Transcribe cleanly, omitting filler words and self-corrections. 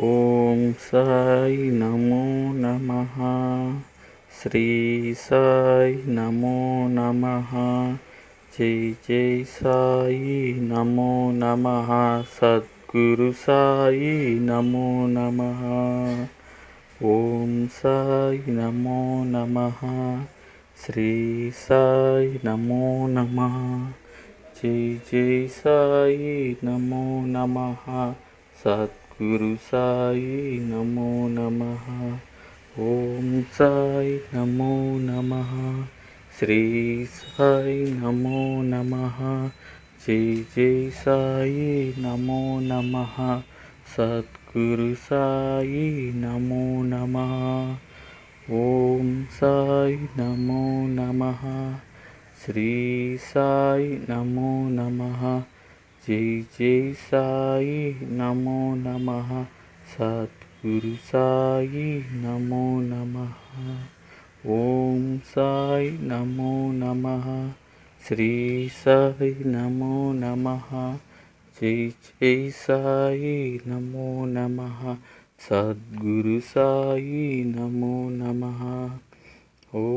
ఓం సాయి నమో నమః. శ్రీ సాయి నమో నమః. జై జై సాయి నమో నమః. సద్గురు సాయి నమో నమః. ఓం సాయి నమో నమః. శ్రీ సాయి నమో నమః. జై జై సాయి నమో నమః. సద్గురు సాయి నమో నమః. ఓం సాయి నమో నమః. శ్రీ సాయి నమో నమః. జై జై సాయి నమో నమః. సద్గురు సాయి నమో నమః. ఓం సాయి నమో నమః. శ్రీ సాయి నమో నమః. జై జై సాయి నమో నమః. సద్గురు సాయి నమో నమః. ఓం సాయి నమో నమః. శ్రీ సాయి నమో నమః. జై జై సాయి నమో నమః. సద్గురు సాయి నమో నమః. ఓం